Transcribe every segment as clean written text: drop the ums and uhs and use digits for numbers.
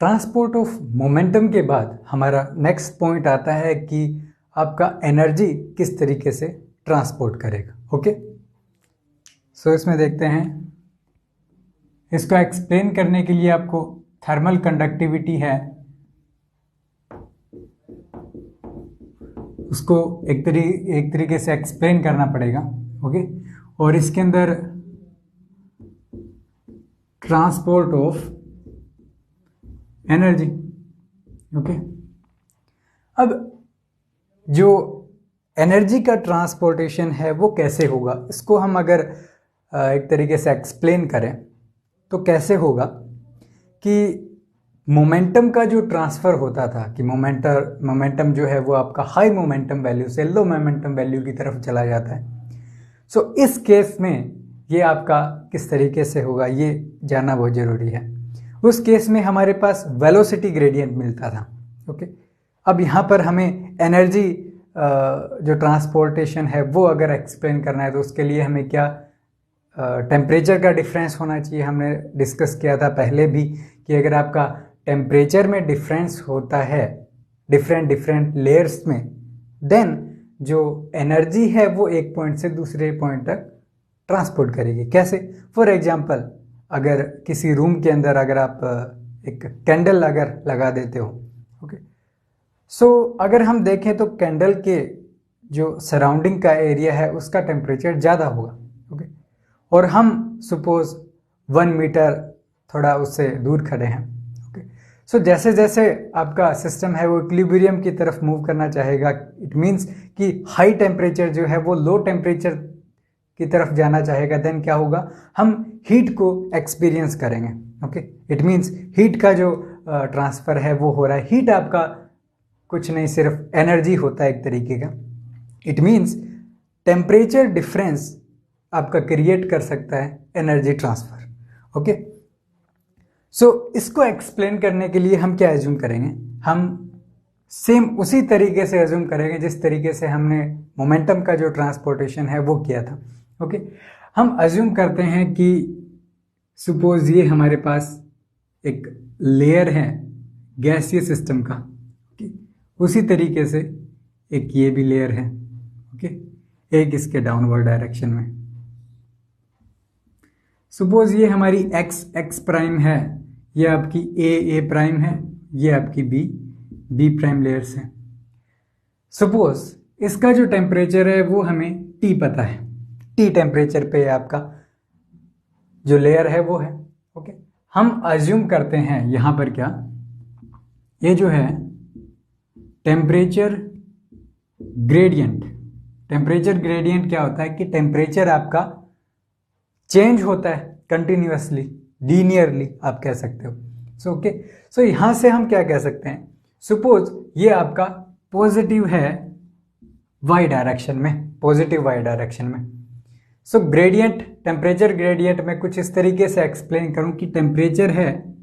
Transport of momentum के बाद हमारा नेक्स्ट पॉइंट आता है कि आपका एनर्जी किस तरीके से ट्रांसपोर्ट करेगा। ओके, सो इसमें देखते हैं, इसको एक्सप्लेन करने के लिए आपको थर्मल कंडक्टिविटी है उसको एक तरीके से एक्सप्लेन करना पड़ेगा। ओके, और इसके अंदर ट्रांसपोर्ट ऑफ एनर्जी। ओके, अब जो एनर्जी का ट्रांसपोर्टेशन है वो कैसे होगा, इसको हम अगर एक तरीके से एक्सप्लेन करें तो कैसे होगा कि मोमेंटम का जो ट्रांसफ़र होता था कि मोमेंटम जो है वो आपका हाई मोमेंटम वैल्यू से लो मोमेंटम वैल्यू की तरफ चला जाता है। सो इस केस में ये आपका किस तरीके से होगा ये जानना बहुत ज़रूरी है। उस केस में हमारे पास वेलोसिटी ग्रेडियंट मिलता था। ओके, अब यहाँ पर हमें एनर्जी जो ट्रांसपोर्टेशन है वो अगर एक्सप्लेन करना है तो उसके लिए हमें क्या टेम्परेचर का डिफरेंस होना चाहिए। हमने डिस्कस किया था पहले भी कि अगर आपका टेम्परेचर में डिफरेंस होता है डिफरेंट लेयर्स में, देन जो एनर्जी है वो एक पॉइंट से दूसरे पॉइंट तक ट्रांसपोर्ट करेगी। कैसे? फॉर एग्जांपल, अगर किसी रूम के अंदर अगर आप एक कैंडल अगर लगा देते हो, ओके, सो अगर हम देखें तो कैंडल के जो सराउंडिंग का एरिया है उसका टेम्परेचर ज़्यादा होगा। ओके, और हम सपोज 1 मीटर थोड़ा उससे दूर खड़े हैं। ओके, सो जैसे जैसे आपका सिस्टम है वो इक्विलिब्रियम की तरफ मूव करना चाहेगा, इट मीन्स कि हाई टेम्परेचर जो है वो लो टेम्परेचर की तरफ जाना चाहेगा, देन क्या होगा, हम हीट को एक्सपीरियंस करेंगे। ओके, इट मीन्स हीट का जो ट्रांसफ़र है वो हो रहा है। हीट आपका कुछ नहीं, सिर्फ एनर्जी होता है एक तरीके का। इट मीन्स टेम्परेचर डिफरेंस आपका क्रिएट कर सकता है एनर्जी ट्रांसफ़र। ओके, सो इसको एक्सप्लेन करने के लिए हम क्या एज्यूम करेंगे, हम सेम उसी तरीके से एज्यूम करेंगे जिस तरीके से हमने मोमेंटम का जो ट्रांसपोर्टेशन है वो किया था। ओके, हम एज्यूम करते हैं कि सपोज ये हमारे पास एक लेयर है गैसीय सिस्टम का, ओके, उसी तरीके से एक ये भी लेयर है, ओके, एक इसके डाउनवर्ड डायरेक्शन में। सपोज ये हमारी एक्स प्राइम है, ये आपकी ए प्राइम है, ये आपकी बी प्राइम लेयर्स हैं। सपोज इसका जो टेम्परेचर है वो हमें टी पता है, टी टेम्परेचर पे आपका जो लेयर है वो है। ओके, हम अज्यूम करते हैं यहाँ पर क्या, ये जो है टेम्परेचर ग्रेडियंट क्या होता है कि टेम्परेचर आपका चेंज होता है कंटिन्यूअसली, लीनियरली आप कह सकते हो। सो यहाँ से हम क्या कह सकते हैं, सपोज ये आपका पॉजिटिव है वाई डायरेक्शन में, सो ग्रेडियंट, टेम्परेचर ग्रेडियंट में कुछ इस तरीके से एक्सप्लेन करूं कि टेम्परेचर है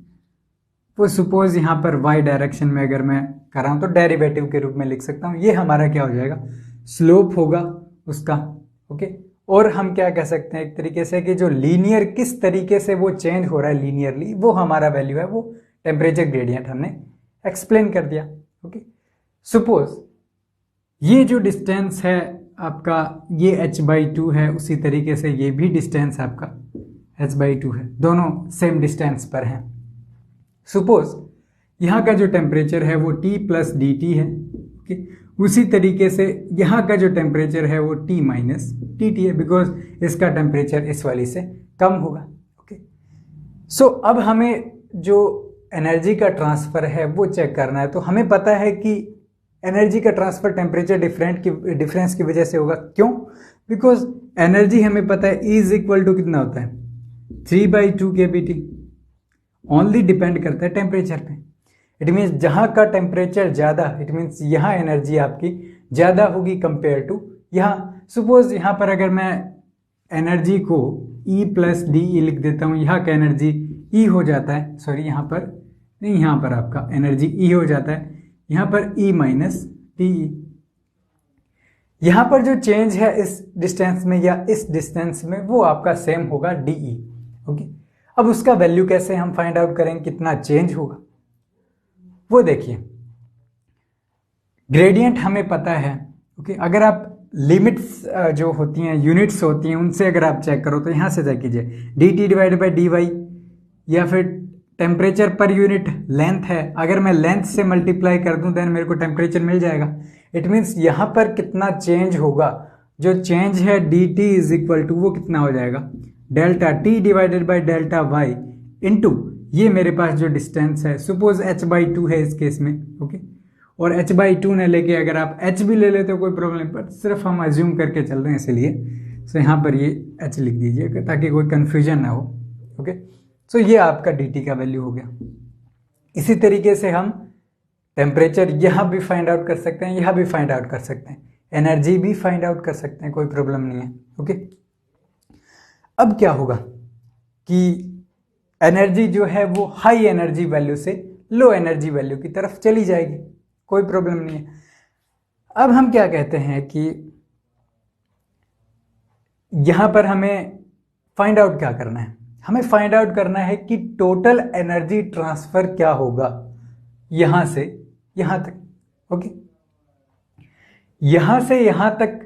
वो सपोज यहाँ पर वाई डायरेक्शन में अगर मैं कर रहा हूँ तो डेरिवेटिव के रूप में लिख सकता हूँ, ये हमारा क्या हो जाएगा, स्लोप होगा उसका। ओके, और हम क्या कह सकते हैं एक तरीके से कि जो लीनियर किस तरीके से वो चेंज हो रहा है लीनियरली, वो हमारा वैल्यू है, वो टेम्परेचर ग्रेडियंट हमने एक्सप्लेन कर दिया। ओके, सपोज ये जो डिस्टेंस है आपका ये h/2 है, उसी तरीके से ये भी डिस्टेंस आपका h/2 है, दोनों सेम डिस्टेंस पर हैं। सपोज यहाँ का जो टेम्परेचर है वो T + dt है। ओके, उसी तरीके से यहाँ का जो टेम्परेचर है वो T - dt है, बिकॉज इसका टेम्परेचर इस वाली से कम होगा। ओके, सो अब हमें जो एनर्जी का ट्रांसफ़र है वो चेक करना है। तो हमें पता है कि एनर्जी का ट्रांसफ़र टेम्परेचर डिफरेंस की वजह से होगा। क्यों? बिकॉज एनर्जी हमें पता है E कितना होता है, 3/2 kBT, ओनली डिपेंड करता है टेम्परेचर पे। इट मीन्स जहाँ का टेम्परेचर ज़्यादा, इट मीन्स यहाँ एनर्जी आपकी ज़्यादा होगी कंपेयर टू यहाँ। सपोज यहाँ पर अगर मैं एनर्जी को E + DE लिख देता हूँ, यहाँ का एनर्जी E हो जाता है, सॉरी यहाँ पर नहीं, यहाँ पर आपका एनर्जी E हो जाता है, यहाँ पर E - DE। यहाँ पर जो चेंज है इस डिस्टेंस में या इस डिस्टेंस में वो आपका सेम होगा DE। ओके, अब उसका वैल्यू कैसे हम फाइंड आउट करेंगे कितना चेंज होगा। वो देखिए, ग्रेडियंट हमें पता है। ओके, अगर आप लिमिट्स जो होती हैं, यूनिट्स होती हैं, उनसे अगर आप चेक करो तो यहाँ से चेक कीजिए, dt डिवाइडेड बाई dy, या फिर टेम्परेचर पर यूनिट लेंथ है, अगर मैं लेंथ से मल्टीप्लाई कर दूं देन मेरे को टेम्परेचर मिल जाएगा। इट मीन्स यहाँ पर कितना चेंज होगा, जो चेंज है dt इज इक्वल टू वो कितना हो जाएगा, delta t divided by delta y into ये मेरे पास जो डिस्टेंस है, सपोज h/2 है इस केस में। ओके, और h/2 ने लेके अगर आप h भी ले लेते हो कोई प्रॉब्लम, बट सिर्फ हम अज्यूम करके चल रहे हैं इसलिए सो यहाँ पर ये h लिख दीजिए ताकि कोई कंफ्यूजन ना हो। ओके, सो ये आपका dt का वैल्यू हो गया। इसी तरीके से हम टेम्परेचर यहाँ भी फाइंड आउट कर सकते हैं, यहाँ भी फाइंड आउट कर सकते हैं, एनर्जी भी फाइंड आउट कर सकते हैं, कोई प्रॉब्लम नहीं है। ओके, अब क्या होगा कि एनर्जी जो है वो हाई एनर्जी वैल्यू से लो एनर्जी वैल्यू की तरफ चली जाएगी, कोई प्रॉब्लम नहीं है। अब हम क्या कहते हैं कि यहां पर हमें फाइंड आउट क्या करना है, हमें फाइंड आउट करना है कि टोटल एनर्जी ट्रांसफर क्या होगा यहां से यहां तक। ओके, यहां से यहां तक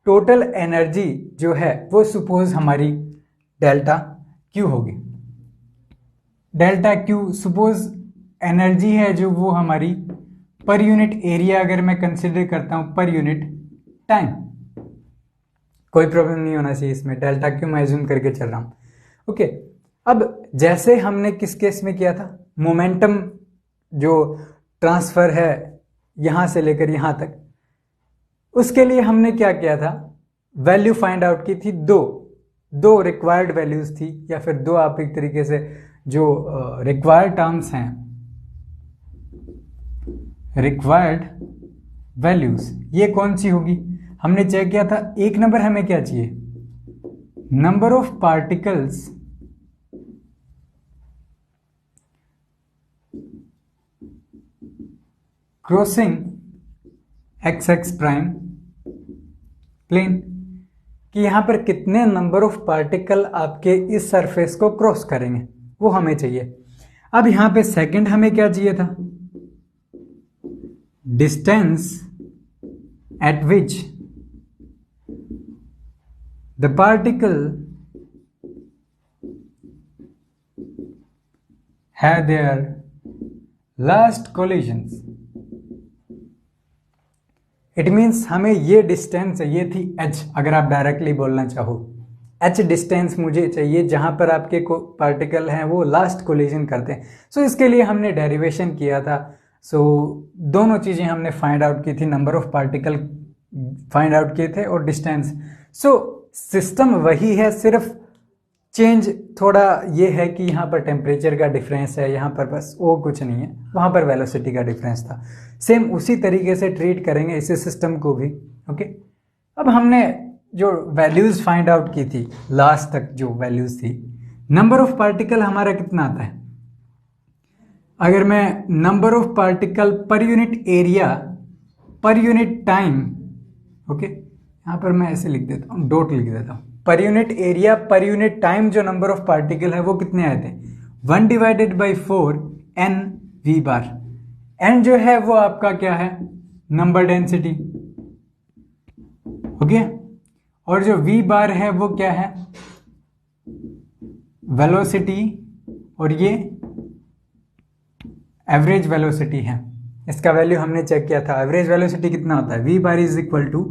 टोटल एनर्जी जो है वो सपोज हमारी डेल्टा क्यू होगी। डेल्टा क्यू सपोज एनर्जी है जो वो हमारी पर यूनिट एरिया अगर मैं कंसिडर करता हूं पर यूनिट टाइम, कोई प्रॉब्लम नहीं होना चाहिए इसमें, डेल्टा क्यू मैं अज्यूम करके चल रहा हूं। ओके, अब जैसे हमने किस केस में किया था, मोमेंटम जो ट्रांसफर है यहां से लेकर यहां तक, उसके लिए हमने क्या किया था, वैल्यू फाइंड आउट की थी, दो रिक्वायर्ड वैल्यूज थी, या फिर दो आप एक तरीके से जो रिक्वायर्ड टर्म्स हैं, रिक्वायर्ड वैल्यूज, ये कौन सी होगी, हमने चेक किया था। एक नंबर हमें क्या चाहिए, number of particles crossing x prime plane, कि यहां पर कितने नंबर ऑफ पार्टिकल आपके इस सरफेस को क्रॉस करेंगे, वो हमें चाहिए। अब यहां पे सेकंड हमें क्या चाहिए था, distance eight which the particle have their last collisions. It means हमें ये डिस्टेंस है, ये थी h, अगर आप डायरेक्टली बोलना चाहो h डिस्टेंस मुझे चाहिए जहां पर आपके पार्टिकल हैं वो लास्ट कोलिजन करते हैं। सो इसके लिए हमने डेरिवेशन किया था। सो दोनों चीजें हमने फाइंड आउट की थी, number of particle find out किए थे और डिस्टेंस। सो सिस्टम वही है, सिर्फ चेंज थोड़ा ये है कि यहाँ पर टेम्परेचर का डिफरेंस है, यहाँ पर बस वो कुछ नहीं है, वहाँ पर वेलोसिटी का डिफरेंस था। सेम उसी तरीके से ट्रीट करेंगे इसी सिस्टम को भी। ओके, अब हमने जो वैल्यूज फाइंड आउट की थी, लास्ट तक जो वैल्यूज थी, नंबर ऑफ पार्टिकल हमारा कितना आता है, अगर मैं number of particle per unit area per unit time, okay यहाँ पर मैं ऐसे लिख देता हूँ, डॉट लिख देता हूँ, पर unit area per unit time जो नंबर ऑफ पार्टिकल है वो कितने आए थे, 1 divided by 4 n v bar. n जो है वो आपका क्या है, नंबर डेंसिटी। ओके, और जो v बार है वो क्या है, वेलोसिटी, और ये एवरेज वेलोसिटी है। इसका वैल्यू हमने चेक किया था, एवरेज वेलोसिटी कितना होता है, v bar is equal to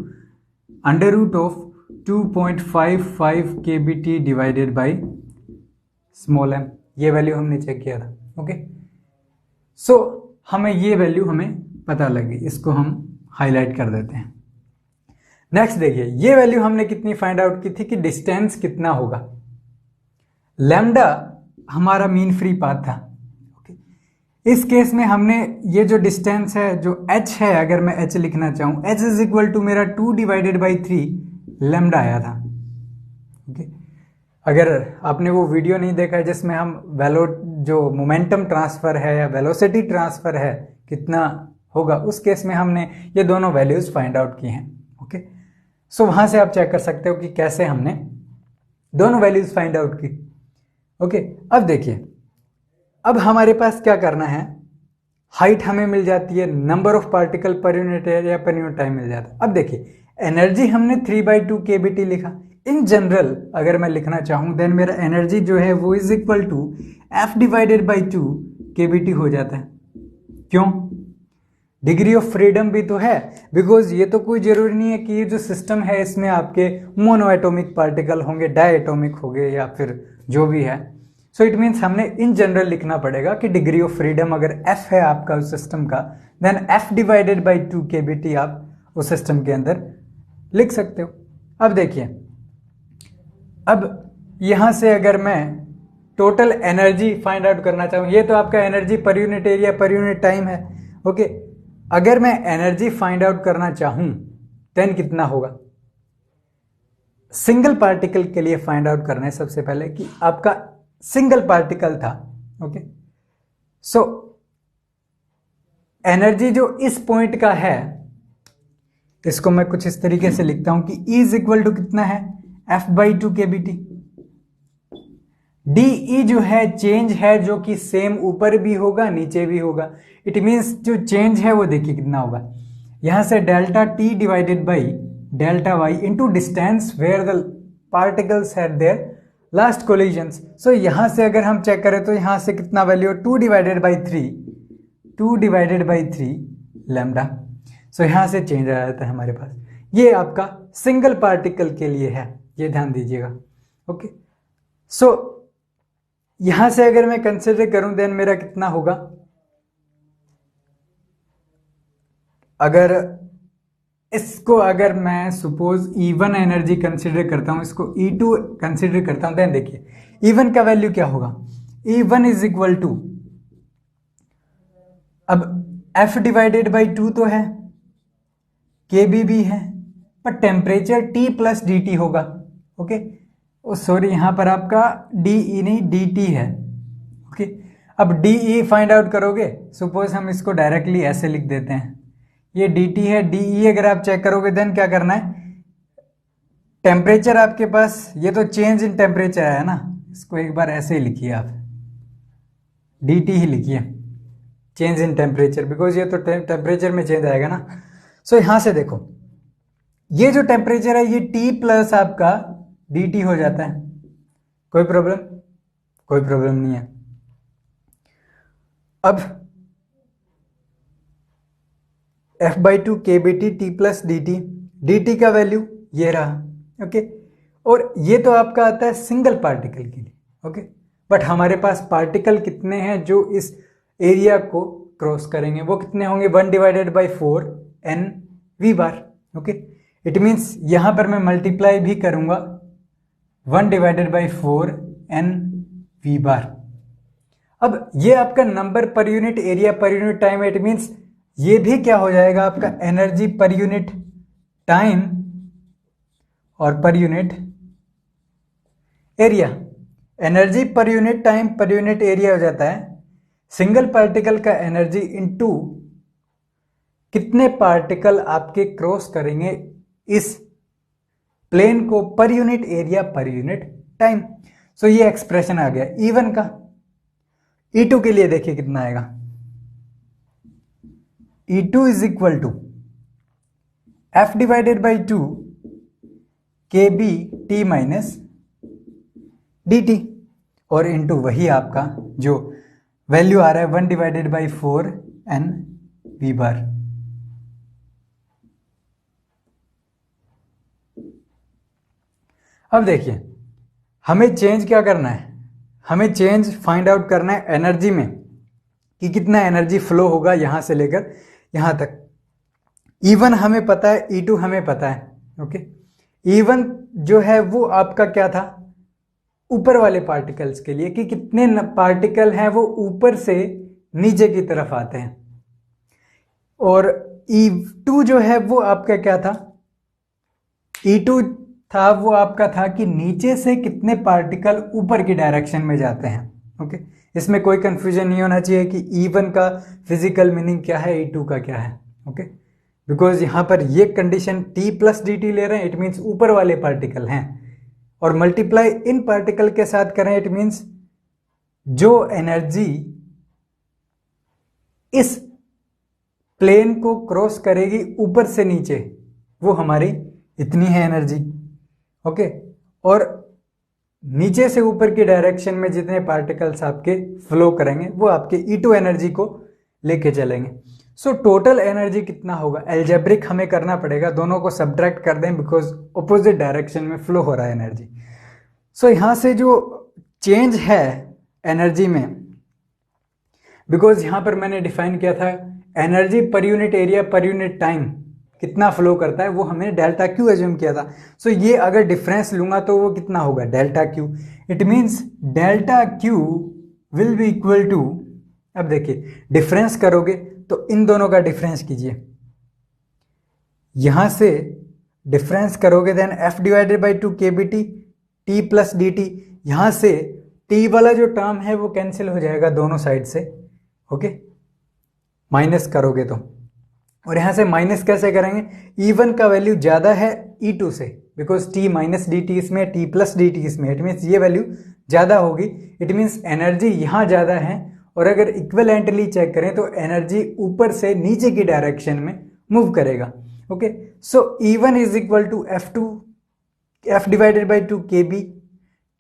under root of 2.55 kbt divided by small m। ये वैल्यू हमने चेक किया था। ओके, सो हमें ये वैल्यू हमें पता लगी, इसको हम हाईलाइट कर देते हैं। नेक्स्ट देखिए, ये वैल्यू हमने कितनी फाइंड आउट की थी कि डिस्टेंस कितना होगा, लैम्डा हमारा मीन फ्री पाथ था। ओके, इस केस में हमने ये जो डिस्टेंस है जो h है, अगर मैं h लिखना चाहूं, h इज इक्वल टू मेरा 2 डिवाइडेड बाई 3 लैम्डा आया था। ओके, अगर आपने वो वीडियो नहीं देखा है जिसमें हम जो मोमेंटम ट्रांसफर है या वेलोसिटी ट्रांसफर है कितना होगा, उस केस में हमने ये दोनों वैल्यूज फाइंड आउट की हैं। ओके, सो वहां से आप चेक कर सकते हो कि कैसे हमने दोनों वैल्यूज फाइंड आउट की। ओके, अब देखिए, अब हमारे पास क्या करना है, हाइट हमें मिल जाती है, number of particle per unit area per unit time मिल जाता है। अब देखिए एनर्जी हमने 3/2 kBT लिखा। इन जनरल अगर मैं लिखना चाहूं देन मेरा एनर्जी जो है वो is equal to F/2 kBT हो जाता है। क्यों? डिग्री ऑफ फ्रीडम भी तो है, बिकॉज ये तो कोई जरूरी नहीं है कि ये जो सिस्टम है इसमें आपके मोनो एटॉमिक पार्टिकल होंगे, डाई एटॉमिक होंगे या फिर जो भी है। सो इट मीन्स हमने इन जनरल लिखना पड़ेगा कि डिग्री ऑफ फ्रीडम अगर F है आपका उस सिस्टम का, देन F/2 kBT आप उस सिस्टम के अंदर लिख सकते हो। अब देखिए, अब यहां से अगर मैं टोटल एनर्जी फाइंड आउट करना चाहूं, ये तो आपका energy per unit area per unit time है। ओके, अगर मैं एनर्जी फाइंड आउट करना चाहूं देन कितना होगा? सिंगल पार्टिकल के लिए फाइंड आउट करना है सबसे पहले कि आपका सिंगल पार्टिकल था। ओके, सो एनर्जी जो इस पॉइंट का है इसको मैं कुछ इस तरीके से लिखता हूं कि E इज इक्वल टू कितना है? F/2 kBT। DE जो है चेंज है, जो कि सेम ऊपर भी होगा नीचे भी होगा। इट मीन्स जो चेंज है वो देखिए कितना होगा, यहां से delta T divided by delta Y into distance where the particles had their last collisions. So यहां से अगर हम चेक करें तो यहां से कितना वैल्यू है? 2 डिवाइडेड बाई 3 लैम्डा। सो यहां से चेंज आ जाता है हमारे पास। ये आपका सिंगल पार्टिकल के लिए है, ये ध्यान दीजिएगा। ओके, सो यहां से अगर मैं कंसिडर करूं देन मेरा कितना होगा? अगर इसको अगर मैं सपोज E1 एनर्जी कंसिडर करता हूं, इसको E2 कंसिडर करता हूं, देन देखिए E1 का वैल्यू क्या होगा? E1 इज इक्वल टू, अब F/2 तो है, KB भी है, पर टेम्परेचर T प्लस dt होगा। ओके, सॉरी यहां पर आपका DE नहीं DT है। ओके, अब DE फाइंड आउट करोगे, सपोज हम इसको डायरेक्टली ऐसे लिख देते हैं, ये DT है। DE अगर आप चेक करोगे देन क्या करना है? टेम्परेचर आपके पास, ये तो चेंज इन टेम्परेचर है ना, इसको एक बार ऐसे ही लिखिए आप, DT ही लिखिए, चेंज इन टेम्परेचर, बिकॉज ये तो टेम्परेचर में चेंज आएगा ना। सो यहां से देखो ये जो टेम्परेचर है ये T प्लस आपका DT हो जाता है। कोई प्रॉब्लम? कोई प्रॉब्लम नहीं है। अब F/2 kBT T plus DT का वैल्यू ये रहा। ओके, और ये तो आपका आता है सिंगल पार्टिकल के लिए। ओके, बट हमारे पास पार्टिकल कितने हैं जो इस एरिया को क्रॉस करेंगे? वो कितने होंगे? 1/4 NV bar. Okay, it means यहां पर मैं मल्टीप्लाई भी करूंगा 1/4 NV बार। अब ये आपका नंबर पर unit area per unit time, it means ये भी क्या हो जाएगा आपका? एनर्जी पर यूनिट टाइम और per unit area. Energy per unit time per unit area हो जाता है सिंगल पार्टिकल का एनर्जी इनटू कितने पार्टिकल आपके क्रॉस करेंगे इस प्लेन को per unit area per unit time. So ये एक्सप्रेशन आ गया E1 का। E2 के लिए देखिए कितना आएगा? E2 is equal to F/2 kBT minus DT और इनटू वही आपका जो वैल्यू आ रहा है 1/4 NV बार। अब देखिए हमें चेंज क्या करना है? हमें चेंज फाइंड आउट करना है एनर्जी में कि कितना एनर्जी फ्लो होगा यहां से लेकर यहां तक। E1 हमें पता है, E2 हमें पता है। ओके, E1 जो है वो आपका क्या था? ऊपर वाले पार्टिकल्स के लिए कि कितने पार्टिकल हैं वो ऊपर से नीचे की तरफ आते हैं, और E2 जो है वो आपका क्या था? E2 था वो आपका था कि नीचे से कितने पार्टिकल ऊपर की डायरेक्शन में जाते हैं। ओके, इसमें कोई कंफ्यूजन नहीं होना चाहिए कि E1 का फिजिकल मीनिंग क्या है, E2 का क्या है। ओके, बिकॉज यहां पर ये कंडीशन T प्लस DT ले रहे हैं, इट मीन्स ऊपर वाले पार्टिकल हैं, और मल्टीप्लाई इन पार्टिकल के साथ करें, इट मीन्स जो एनर्जी इस प्लेन को क्रॉस करेगी ऊपर से नीचे, वो हमारी इतनी है एनर्जी। ओके, और नीचे से ऊपर की डायरेक्शन में जितने पार्टिकल्स आपके फ्लो करेंगे वो आपके E2 एनर्जी को लेके चलेंगे। सो टोटल एनर्जी कितना होगा, एल्जेब्रिक हमें करना पड़ेगा, दोनों को सब्ट्रैक्ट कर दें बिकॉज ऑपोजिट डायरेक्शन में फ्लो हो रहा है एनर्जी। सो यहाँ से जो चेंज है एनर्जी में, बिकॉज यहाँ पर मैंने डिफाइन किया था energy per unit area per unit time कितना फ्लो करता है, वो हमने डेल्टा क्यू एज्यूम किया था। सो ये अगर डिफरेंस लूंगा तो वो कितना होगा, delta q. It means delta q will be equal to, अब देखिए डिफरेंस करोगे तो इन दोनों का डिफरेंस कीजिए, यहां से डिफरेंस करोगे देन एफ डिवाइडेड बाई 2 के B t t plus D t, यहां से टी वाला जो टर्म है वो कैंसिल हो जाएगा दोनों साइड से। ओके, माइनस करोगे तो, और यहां से माइनस कैसे करेंगे, E1 का वैल्यू ज्यादा है E2 से, because T minus D T इसमें, T प्लस डी टी इसमें, इट मीन्स ये वैल्यू ज्यादा होगी, इट मीन्स एनर्जी यहां ज्यादा है। और अगर इक्विवेलेंटली चेक करें तो एनर्जी ऊपर से नीचे की डायरेक्शन में मूव करेगा। Okay, so E1 is equal to F divided by 2 के B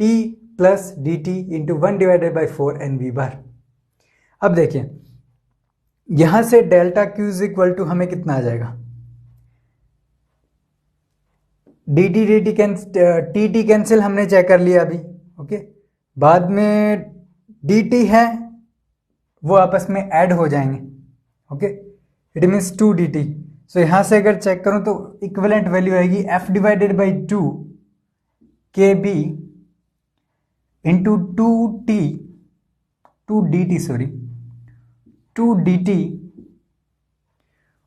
T plus D T into 1 divided by 4 N V bar. अब देखिए यहां से delta Q is equal to हमें कितना आ जाएगा, डी टी कैंसिल हमने चेक कर लिया अभी। ओके, बाद में डी टी है वो आपस में ऐड हो जाएंगे। Okay, it means 2 D T. So यहां से अगर चेक करूं तो इक्विवेलेंट वैल्यू आएगी एफ डिवाइडेड बाई 2 के बी इंटू 2 डी टी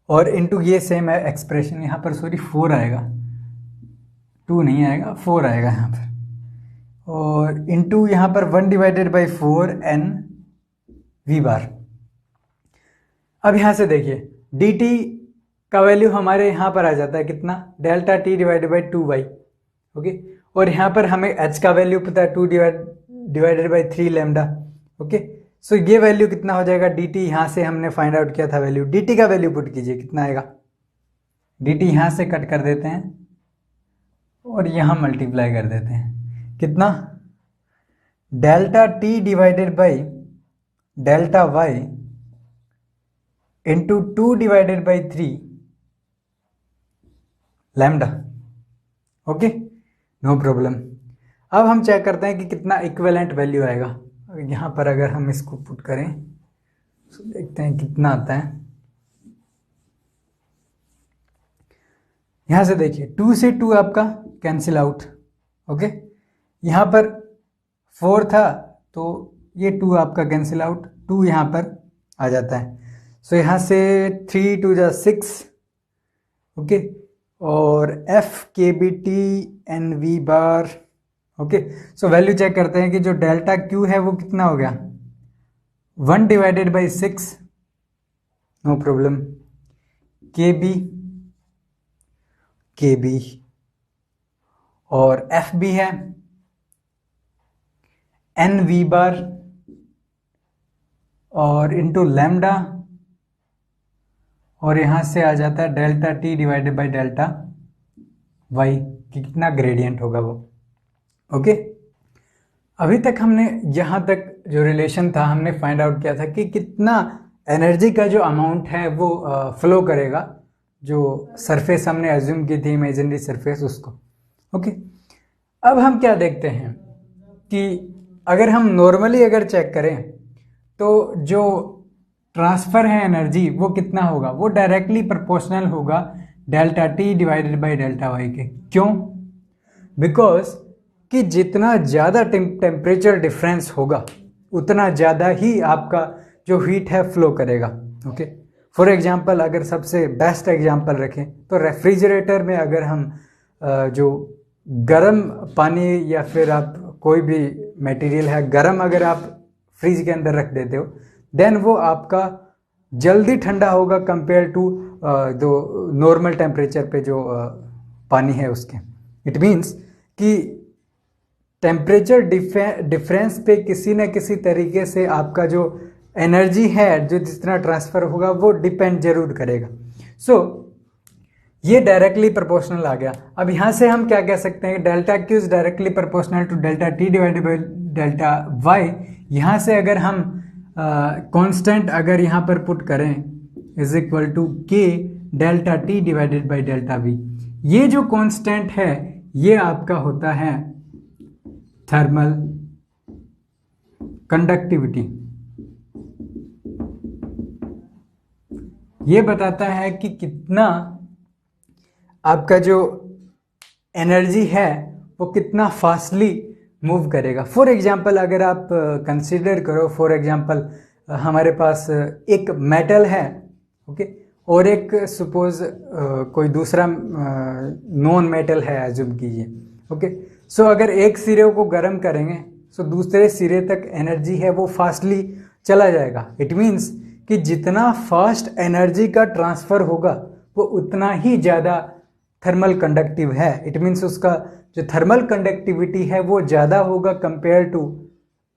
और इंटू ये सेम है एक्सप्रेशन, यहां पर सॉरी 4 आएगा, 2 नहीं आएगा 4 आएगा यहां पर, और इंटू यहां पर 1 divided by 4 N V bar. अब यहां से देखिए डी टी का वैल्यू हमारे यहां पर आ जाता है कितना, delta t divided by 2y। Okay, और यहां पर हमें h का वैल्यू पता है 2 डिवाइडेड बाई 3 लैम्डा। ओके, सो ये वैल्यू कितना हो जाएगा dt, यहां से हमने फाइंड आउट किया था वैल्यू, dt का वैल्यू पुट कीजिए कितना आएगा, dt यहां से कट कर देते हैं और यहां मल्टीप्लाई कर देते हैं, कितना, delta t divided by delta y into 2 divided by 3 lambda. Okay, no problem. अब हम चेक करते हैं कि कितना इक्विवेलेंट वैल्यू आएगा। यहां पर अगर हम इसको पुट करें तो देखते हैं कितना आता है। यहां से देखिए 2 से 2 आपका कैंसिल आउट। ओके, यहां पर 4 था तो ये 2 आपका कैंसिल आउट, 2 यहां पर आ जाता है। सो यहां से 3 2 जा 6। ओके, और एफ के बी टी एन वी बार। ओके, सो वैल्यू चेक करते हैं कि जो डेल्टा क्यू है वो कितना हो गया, 1 डिवाइडेड बाई 6, नो प्रॉब्लम, के बी और एफ भी है एन वी बार और इंटू लैम्डा, और यहां से आ जाता है delta t divided by delta y कि कितना ग्रेडियंट होगा वो। ओके, अभी तक हमने यहां तक जो रिलेशन था हमने फाइंड आउट किया था कि कितना एनर्जी का जो अमाउंट है वो फ्लो करेगा, जो सरफेस हमने एज्यूम की थी इमेजिनरी सरफेस उसको। ओके, अब हम क्या देखते हैं कि अगर हम नॉर्मली अगर चेक करें तो जो ट्रांसफर है एनर्जी वो कितना होगा, वो डायरेक्टली प्रोपोर्शनल होगा delta t divided by delta y के। क्यों, बिकॉज कि जितना ज़्यादा टेम्परेचर डिफरेंस होगा उतना ज़्यादा ही आपका जो हीट है फ्लो करेगा। ओके, फॉर एग्जांपल अगर सबसे बेस्ट एग्जांपल रखें तो रेफ्रिजरेटर में अगर हम जो गर्म पानी या फिर आप कोई भी मटेरियल है गर्म अगर आप फ्रिज के अंदर रख देते हो देन वो आपका जल्दी ठंडा होगा कंपेयर टू जो नॉर्मल टेम्परेचर पे जो पानी है उसके। इट मीन्स कि टेम्परेचर डिफरेंस पे किसी न किसी तरीके से आपका जो एनर्जी है जो जितना ट्रांसफर होगा वो डिपेंड जरूर करेगा। सो ये डायरेक्टली प्रोपोर्शनल आ गया। अब यहाँ से हम क्या कह सकते हैं, delta Q is directly proportional to delta t divided by delta y. यहाँ से अगर हम कांस्टेंट अगर यहाँ पर पुट करें इज इक्वल टू के delta t divided by delta we, ये जो कांस्टेंट है ये आपका होता है थर्मल कंडक्टिविटी। ये बताता है कि कितना आपका जो एनर्जी है वो कितना फास्टली मूव करेगा। फॉर एग्जांपल अगर आप कंसीडर करो, फॉर एग्जांपल हमारे पास एक मेटल है, ओके, और एक सपोज कोई दूसरा नॉन मेटल है एज्यूम कीजिए, ओके। सो अगर एक सिरे को गर्म करेंगे सो दूसरे सिरे तक एनर्जी है वो फास्टली चला जाएगा। इट मीन्स कि जितना फास्ट एनर्जी का ट्रांसफर होगा वो उतना ही ज़्यादा थर्मल कंडक्टिव है। इट मीन्स उसका जो थर्मल कंडक्टिविटी है वो ज़्यादा होगा कंपेयर टू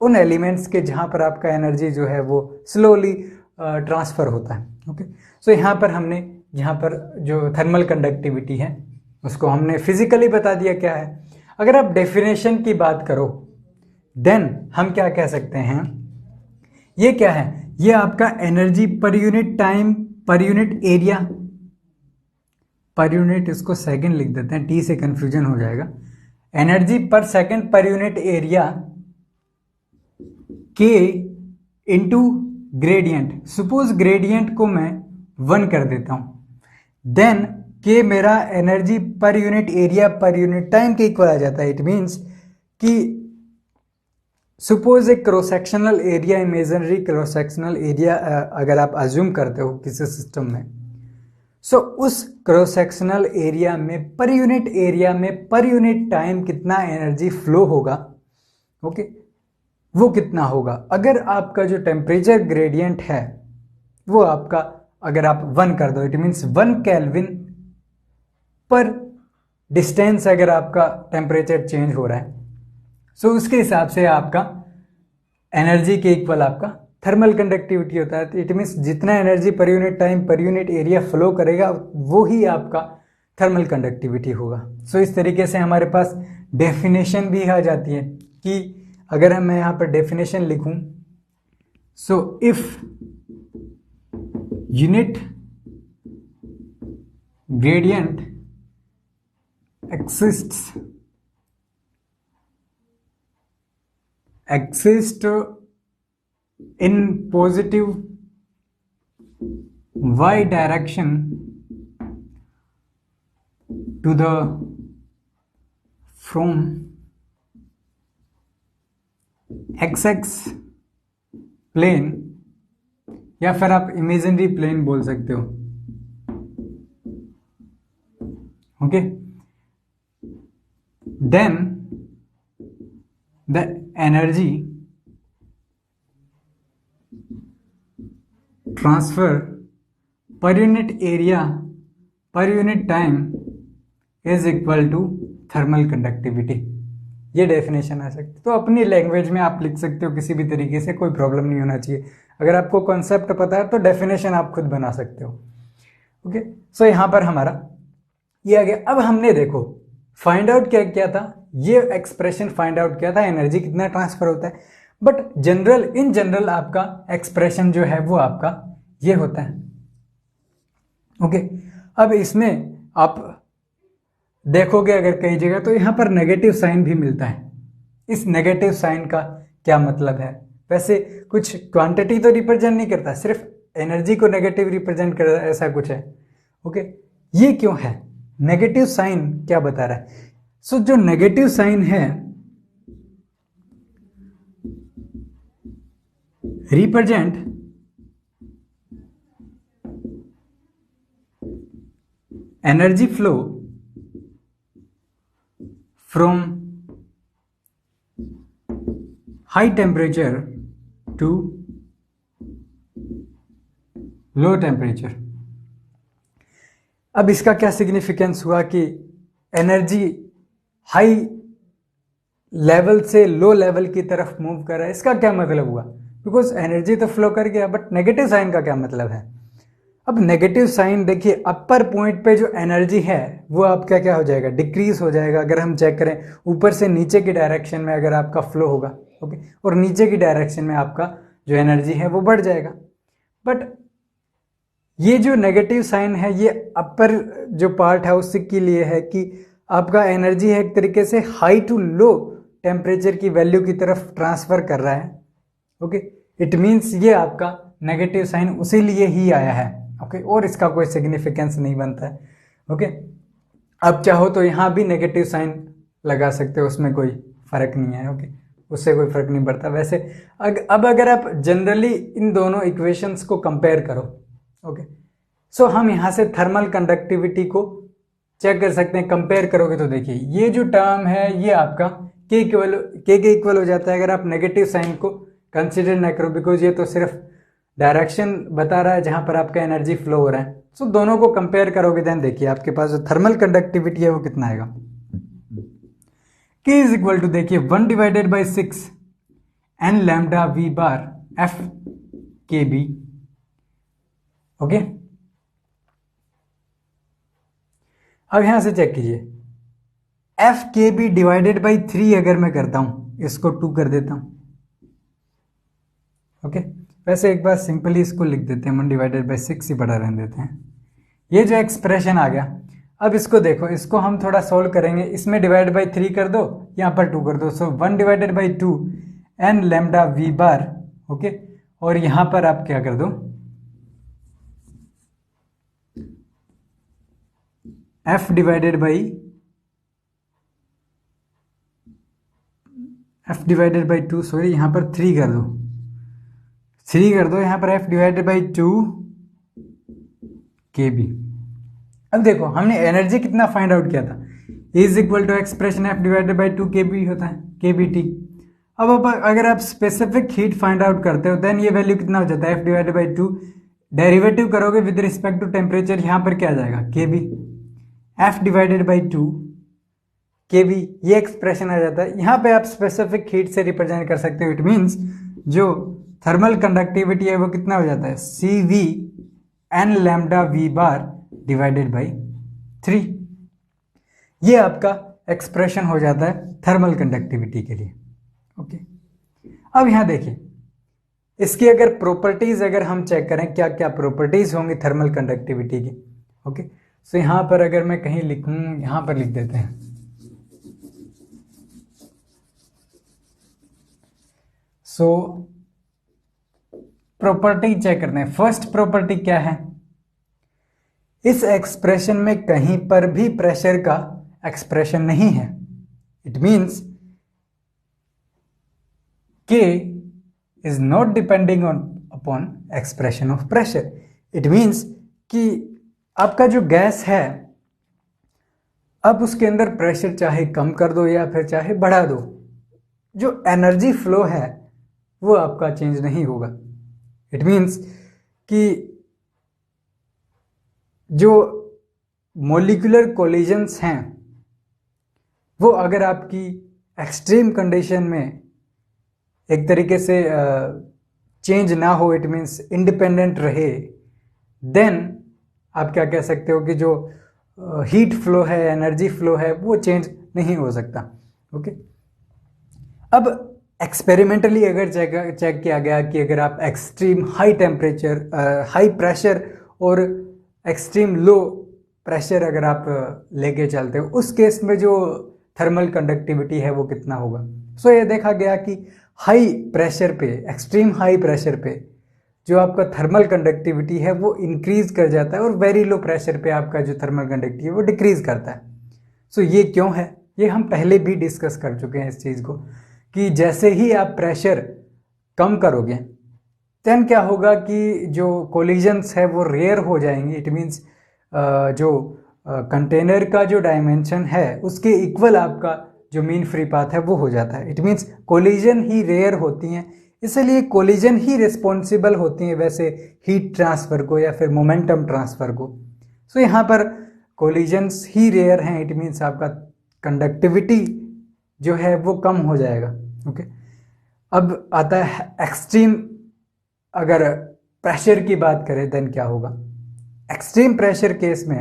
उन एलिमेंट्स के जहाँ पर आपका एनर्जी जो है वो स्लोली ट्रांसफ़र होता है, ओके। सो यहाँ पर हमने यहाँ पर जो थर्मल कंडक्टिविटी है उसको हमने फिजिकली बता दिया क्या है। अगर आप डेफिनेशन की बात करो देन हम क्या कह सकते हैं, ये क्या है, ये आपका energy per unit time per unit area, per unit इसको सेकंड लिख देते हैं, टी से कंफ्यूजन हो जाएगा, एनर्जी पर सेकंड पर यूनिट एरिया के इंटू ग्रेडियंट। सपोज ग्रेडियंट को मैं 1 कर देता हूं, देन के मेरा energy per unit area per unit time के इक्वल आ जाता है। इट मीन्स कि सपोज एक cross sectional area, imaginary cross sectional area अगर आप अज्यूम करते हो किसी सिस्टम में, सो उस क्रॉस सेक्शनल एरिया में पर यूनिट एरिया में पर यूनिट टाइम कितना एनर्जी फ्लो होगा, ओके, वो कितना होगा। अगर आपका जो टेम्परेचर ग्रेडियंट है वो आपका अगर आप 1 कर दो, इट मीन्स 1 केल्विन पर डिस्टेंस अगर आपका टेम्परेचर चेंज हो रहा है, सो उसके हिसाब से आपका एनर्जी के इक्वल आपका थर्मल कंडक्टिविटी होता है। इट मीन्स जितना energy per unit time per unit area flow करेगा वो ही आपका थर्मल कंडक्टिविटी होगा। सो इस तरीके से हमारे पास डेफिनेशन भी आ जाती है कि अगर मैं यहाँ पर डेफिनेशन लिखूं, so if unit gradient exist in positive y direction to the from xx plane, या फिर आप इमेजिनरी प्लेन बोल सकते हो, okay, then the energy transfer per unit area per unit time is equal to thermal conductivity। ये definition आ सकती है। तो अपनी लैंग्वेज में आप लिख सकते हो किसी भी तरीके से, कोई प्रॉब्लम नहीं होना चाहिए। अगर आपको कॉन्सेप्ट पता है तो डेफिनेशन आप खुद बना सकते हो, ओके। सो यहाँ पर हमारा ये आ गया। अब हमने देखो फाइंड आउट क्या किया था, ये एक्सप्रेशन फाइंड आउट किया था एनर्जी कितना ट्रांसफर होता है, बट जनरल इन जनरल आपका एक्सप्रेशन जो है वो आपका ये होता है, ओके। अब इसमें आप देखोगे अगर कई जगह तो यहाँ पर नेगेटिव साइन भी मिलता है। इस नेगेटिव साइन का क्या मतलब है, वैसे कुछ क्वांटिटी तो रिप्रेजेंट नहीं करता, सिर्फ एनर्जी को नेगेटिव रिप्रेजेंट कर ऐसा कुछ है, ओके। ये क्यों है, नेगेटिव साइन क्या बता रहा है। सो जो नेगेटिव साइन है represent energy flow from high temperature to low temperature. अब इसका क्या सिग्निफिकेंस हुआ कि एनर्जी हाई लेवल से लो लेवल की तरफ मूव कर रहा है, इसका क्या मतलब हुआ, बिकॉज एनर्जी तो फ्लो कर गया, बट नेगेटिव साइन का क्या मतलब है? अब नेगेटिव साइन देखिए, अपर पॉइंट पे जो एनर्जी है वो आपका क्या हो जाएगा, डिक्रीज हो जाएगा। अगर हम चेक करें ऊपर से नीचे की डायरेक्शन में अगर आपका फ्लो होगा, ओके, और नीचे की डायरेक्शन में आपका जो एनर्जी है वो बढ़ जाएगा। बट ये जो नेगेटिव साइन है ये अपर जो पार्ट है उसके लिए है कि आपका एनर्जी है एक तरीके से हाई टू लो टेम्परेचर की वैल्यू की तरफ ट्रांसफर कर रहा है, ओके। इट मीन्स ये आपका नेगेटिव साइन उसी लिए ही आया है, ओके, और इसका कोई सिग्निफिकेंस नहीं बनता है, ओके। अब चाहो तो यहाँ भी नेगेटिव साइन लगा सकते हो, उसमें कोई फर्क नहीं है, ओके, उससे कोई फर्क नहीं पड़ता। वैसे अब अगर आप जनरली इन दोनों इक्वेशंस को कंपेयर करो, ओके, सो हम यहाँ से थर्मल कंडक्टिविटी को चेक कर सकते हैं। कंपेयर करोगे तो देखिए ये जो टर्म है ये आपका के इक्वल हो जाता है अगर आप नेगेटिव साइन को कंसिडर ना करो, बिकॉज ये तो सिर्फ डायरेक्शन बता रहा है जहां पर आपका एनर्जी फ्लो हो रहा है। सो दोनों को कंपेयर करोगे देन देखिए आपके पास जो थर्मल कंडक्टिविटी है वो कितना आएगा, K इज इक्वल टू देखिए 1/6 n लैम्डा v बार f के बी, ओके। अब यहां से चेक कीजिए f के बी डिवाइडेड बाई 3 अगर मैं करता हूं, इसको 2 कर देता हूं, ओके। वैसे एक बार सिंपली इसको लिख देते हैं, 1/6 ही बड़ा रहने देते हैं। ये जो एक्सप्रेशन आ गया, अब इसको देखो, इसको हम थोड़ा सोल्व करेंगे। इसमें डिवाइड बाई 3 कर दो, यहाँ पर 2 कर दो, सो 1/2 n लैम्डा v बार, ओके। और यहाँ पर आप क्या कर दो, f डिवाइडेड बाई 2, सॉरी यहाँ पर 3 कर दो, यहाँ पर f डिवाइडेड बाई 2 kb। अब देखो हमने एनर्जी कितना फाइंड आउट किया था, is equal to expression f divided by 2 kb होता है, kbt। अब अगर आप स्पेसिफिक हीट फाइंड आउट करते हो देन ये वैल्यू कितना हो जाता है, f डिवाइडेड बाई 2, डेरिवेटिव करोगे विद रिस्पेक्ट टू टेम्परेचर, यहाँ पर क्या आ जाएगा, kb, f divided by 2 kb, ये एक्सप्रेशन आ जाता है। यहाँ पे आप स्पेसिफिक हीट से रिप्रेजेंट कर सकते हो। इट मीन्स जो थर्मल कंडक्टिविटी है वो कितना हो जाता है, CV n lambda v bar divided by 3। ये आपका एक्सप्रेशन हो जाता है थर्मल कंडक्टिविटी के लिए, ओके। अब यहाँ देखिए इसकी अगर प्रॉपर्टीज अगर हम चेक करें, क्या क्या प्रॉपर्टीज होंगी थर्मल कंडक्टिविटी की, ओके। सो यहाँ पर अगर मैं कहीं लिखूं, यहाँ पर लिख देते हैं, सो प्रॉपर्टी चेक करते हैं। फर्स्ट प्रॉपर्टी क्या है, इस एक्सप्रेशन में कहीं पर भी प्रेशर का एक्सप्रेशन नहीं है। It means K is not depending upon expression of pressure. It means कि आपका जो गैस है, अब उसके अंदर प्रेशर चाहे कम कर दो या फिर चाहे बढ़ा दो, जो एनर्जी फ्लो है वो आपका चेंज नहीं होगा। इट मीन्स कि जो मोलिकुलर कोलिजन्स हैं वो अगर आपकी एक्सट्रीम कंडीशन में एक तरीके से चेंज ना हो, इट मीन्स इंडिपेंडेंट रहे, देन आप क्या कह सकते हो कि जो हीट फ्लो है, एनर्जी फ्लो है, वो चेंज नहीं हो सकता, ओके। अब एक्सपेरिमेंटली अगर चेक किया गया कि अगर आप extreme high temperature, high pressure और एक्सट्रीम लो प्रेशर अगर आप लेके चलते हो, उस केस में जो थर्मल कंडक्टिविटी है वो कितना होगा। सो ये देखा गया कि हाई प्रेशर पे, एक्सट्रीम हाई प्रेशर पे जो आपका थर्मल कंडक्टिविटी है वो इंक्रीज कर जाता है और वेरी लो प्रेशर पे आपका जो थर्मल कंडक्टिविटी है वो डिक्रीज करता है। सो ये क्यों है, ये हम पहले भी डिस्कस कर चुके हैं इस चीज़ को, कि जैसे ही आप प्रेशर कम करोगे देन क्या होगा कि जो कोलिजन्स है वो रेयर हो जाएंगी। इट मीन्स जो कंटेनर का जो डायमेंशन है उसके इक्वल आपका जो मीन फ्री पाथ है वो हो जाता है। इट मीन्स कोलिजन ही रेयर होती हैं, इसलिए कोलिजन ही रिस्पॉन्सिबल होती हैं वैसे हीट ट्रांसफ़र को या फिर मोमेंटम ट्रांसफ़र को। सो यहाँ पर कोलिजन्स ही रेयर हैं, इट मीन्स आपका कंडक्टिविटी जो है वो कम हो जाएगा, ओके। अब आता है एक्सट्रीम अगर प्रेशर की बात करें देन क्या होगा। एक्सट्रीम प्रेशर केस में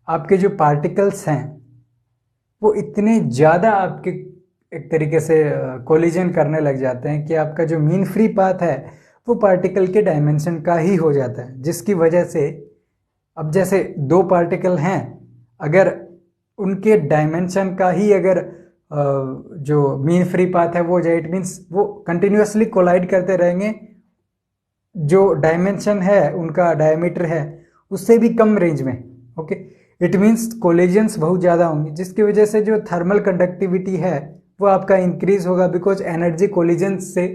आपके जो पार्टिकल्स हैं वो इतने ज़्यादा आपके एक तरीके से कोलिजन करने लग जाते हैं कि आपका जो मीन फ्री पाथ है वो पार्टिकल के डायमेंशन का ही हो जाता है, जिसकी वजह से अब जैसे दो पार्टिकल हैं, अगर उनके डायमेंशन का ही अगर जो मीन फ्री पाथ है वो जाए, इट मीन्स वो कंटिन्यूसली कोलाइड करते रहेंगे, जो डायमेंशन है उनका डायमीटर है उससे भी कम रेंज में। ओके, इट मीन्स कोलिजन्स बहुत ज़्यादा होंगी, जिसकी वजह से जो थर्मल कंडक्टिविटी है वो आपका इंक्रीज होगा, बिकॉज एनर्जी कोलिजन्स से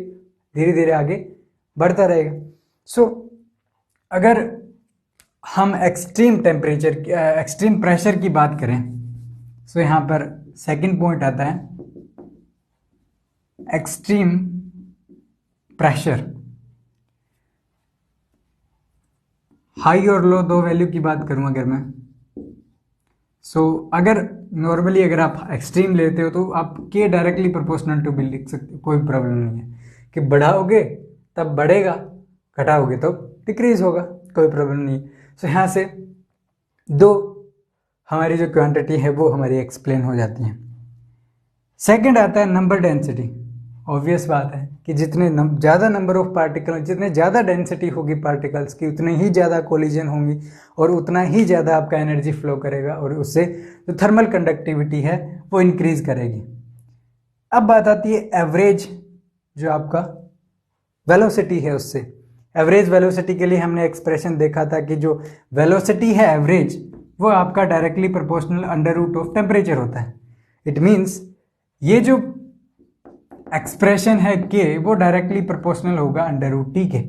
धीरे धीरे आगे बढ़ता रहेगा। सो अगर हम एक्सट्रीम टेम्परेचर एक्सट्रीम प्रेशर की बात करें, सो यहाँ पर सेकंड पॉइंट आता है एक्सट्रीम प्रेशर। हाई और लो दो वैल्यू की बात करूं अगर मैं, अगर नॉर्मली अगर आप एक्सट्रीम लेते हो तो आप के डायरेक्टली प्रोपोर्शनल टू भी लिख सकते हो, कोई प्रॉब्लम नहीं है कि बढ़ाओगे तब बढ़ेगा, घटाओगे तो डिक्रीज होगा, कोई प्रॉब्लम नहीं है। यहाँ से दो हमारी जो क्वांटिटी है वो हमारी एक्सप्लेन हो जाती है। सेकंड आता है नंबर डेंसिटी। ऑब्वियस बात है कि जितने ज़्यादा नंबर ऑफ पार्टिकल, जितने ज़्यादा डेंसिटी होगी पार्टिकल्स की, उतने ही ज़्यादा कोलिजन होंगी और उतना ही ज़्यादा आपका एनर्जी फ्लो करेगा और उससे जो थर्मल कंडक्टिविटी है वो इंक्रीज करेगी। अब बात आती है एवरेज जो आपका वेलोसिटी है उससे। एवरेज वेलोसिटी के लिए हमने एक्सप्रेशन देखा था कि जो वेलोसिटी है एवरेज वो आपका directly proportional under root of temperature होता है। इट मीन्स ये जो एक्सप्रेशन है के वो डायरेक्टली प्रोपोर्शनल होगा अंडर रूट टी के।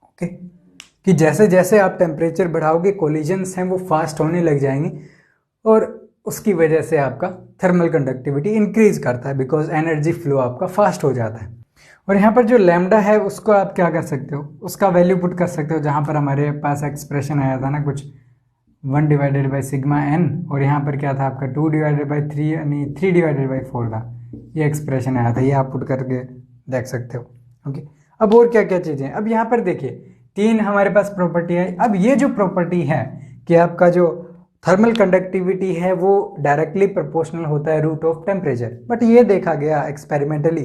ओके, कि जैसे जैसे आप टेम्परेचर बढ़ाओगे कोलिजन्स हैं वो फास्ट होने लग जाएंगे और उसकी वजह से आपका थर्मल कंडक्टिविटी इंक्रीज करता है, बिकॉज एनर्जी फ्लो आपका फास्ट हो जाता है। और यहाँ पर जो लैम्डा है उसको आप क्या कर सकते हो, उसका वैल्यू पुट कर सकते हो, जहाँ पर हमारे पास एक्सप्रेशन आया था ना कुछ 1 डिवाइडेड बाई सिग्मा एन, और यहाँ पर क्या था आपका 2 डिवाइडेड बाई 3 यानी 3 डिवाइडेड बाई 4 था, ये एक्सप्रेशन आया था, ये आप पुट करके देख सकते हो। ओके, अब और क्या क्या चीज़ें, अब यहाँ पर देखिए तीन हमारे पास प्रॉपर्टी है। अब ये जो प्रॉपर्टी है कि आपका जो थर्मल कंडक्टिविटी है वो डायरेक्टली प्रोपोर्शनल होता है रूट ऑफ टेम्परेचर, बट ये देखा गया एक्सपेरिमेंटली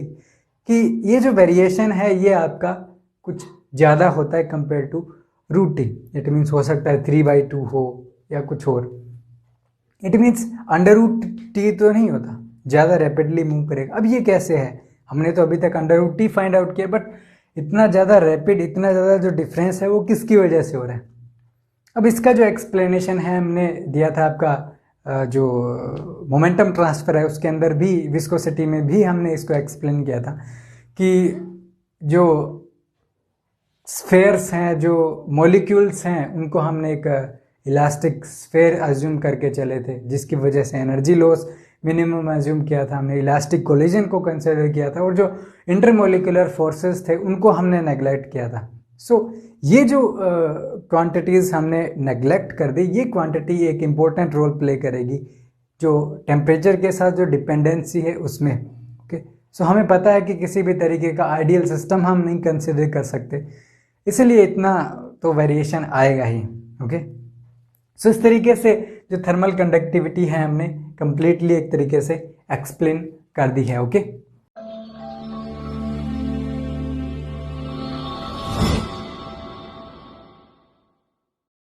कि ये जो वेरिएशन है ये आपका कुछ ज़्यादा होता है compare to root t. It means हो सकता है 3/2 हो या कुछ और। It means under root t तो नहीं होता, ज़्यादा रैपिडली मूव करेगा। अब ये कैसे है, हमने तो अभी तक under root t find out किया, बट इतना ज़्यादा रैपिड, इतना ज़्यादा जो डिफरेंस है वो किसकी वजह से हो रहा है। अब इसका जो एक्सप्लेनेशन है हमने दिया था आपका जो मोमेंटम ट्रांसफ़र है उसके अंदर भी, विस्कोसिटी में भी हमने इसको एक्सप्लेन किया था कि जो स्फेयर्स हैं, जो मॉलिक्यूल्स हैं, उनको हमने एक इलास्टिक स्फेयर अज्यूम करके चले थे, जिसकी वजह से एनर्जी लॉस मिनिमम अज्यूम किया था हमने, इलास्टिक कोलिजन को कंसिडर किया था और जो इंटरमोलिकुलर फोर्सेस थे उनको हमने नेग्लेक्ट किया था। ये जो क्वांटिटीज़ हमने नेग्लेक्ट कर दी, ये क्वांटिटी एक इम्पोर्टेंट रोल प्ले करेगी जो टेम्परेचर के साथ जो डिपेंडेंसी है उसमें। ओके, हमें पता है कि किसी भी तरीके का आइडियल सिस्टम हम नहीं कंसिडर कर सकते, इसलिए इतना तो वेरिएशन आएगा ही। ओके, इस तरीके से जो थर्मल कंडक्टिविटी है हमने कंप्लीटली एक तरीके से एक्सप्लेन कर दी है। ओके।